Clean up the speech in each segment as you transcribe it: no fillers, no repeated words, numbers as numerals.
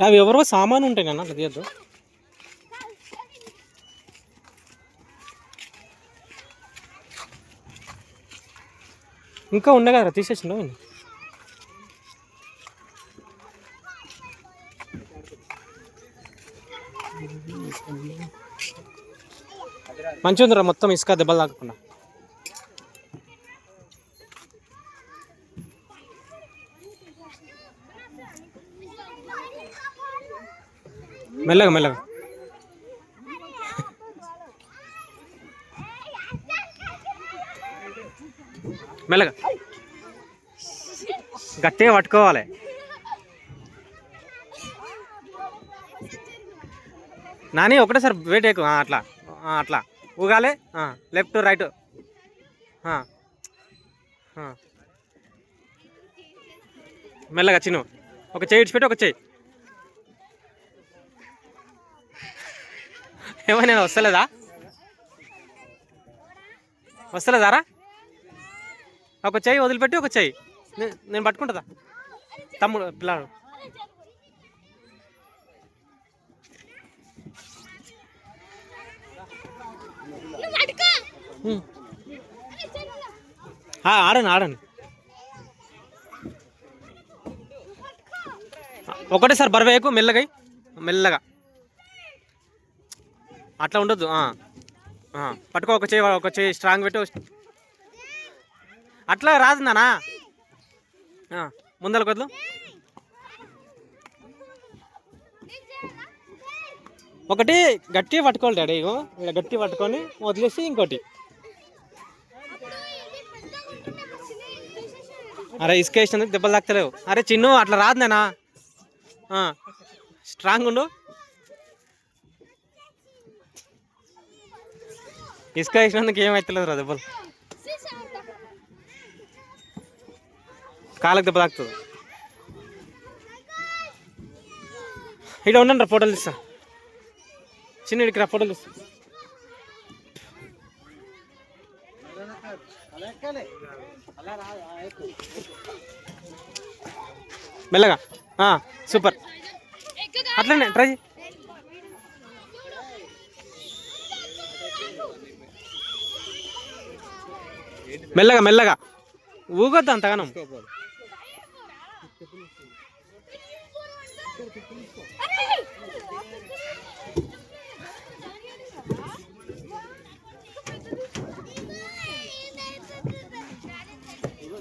అవి ఎవరో సామాను ఉంటాయి కన్నా అట్లా తీయద్దు. ఇంకా ఉండే కదా తీసేసిండు. మంచిగా ఉందిరా మొత్తం ఇసుక దెబ్బలు తాకకుండా. మెల్లగా మెల్లగా మెల్లగా గట్టిగా పట్టుకోవాలి. నాని ఒకటేసారి వెయిట్ ఎక్కువ అట్లా అట్లా ఊగాలి. Left right. మెల్లగా చిన్న ఒక చెయ్యి ఇడిచిపెట్టి ఒక చెయ్యి. ఏమైనా వస్తలేదా వస్తలేదారా? ఒక చెయ్యి వదిలిపెట్టి ఒక చెయ్యి నేను పట్టుకుంటుందా తమ్ముడు పిల్లాడు. ఆడండి ఆడండి ఒకటేసారి బరువేకు మెల్లగా మెల్లగా అట్లా ఉండొద్దు. పట్టుకో ఒక చేయి స్ట్రాంగ్ పెట్టి అట్లా రాదు నానా. ముందరకు వద్దు. ఒకటి గట్టిగా పట్టుకోవాలి డాడీ. ఇక్కడ గట్టి పట్టుకొని వదిలేసి ఇంకోటి. అరే ఇసుక వేసినందుకు దెబ్బలు తాకుతలేవు. అరే చిన్ను అట్లా రాదు నేనా. స్ట్రాంగ్ ఉండు. ఇసుక వేసినందుకు ఏమవుతలేదు రా దెబ్బలు. కాళ్ళకి దెబ్బ తాకుతుంది. ఇక్కడ ఉండండి రా ఫోటోలు తీస్తా. చిన్న ఇక్కడికి రా ఫోటోలు తీస్తా. మెల్లగా సూపర్. అట్లనే ట్రై. మెల్లగా మెల్లగా ఊగొద్దు అంతగానం.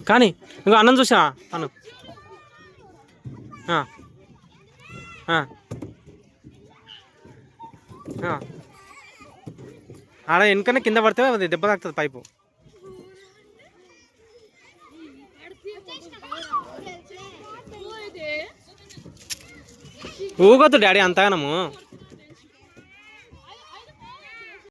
కానీ ఇంకో అన్నం చూసా అన్నం ఆడ వెనుకనే కింద పడితే అది దెబ్బ తాకుతుంది పైపు. ఊగొద్దు డాడీ అంతగానము.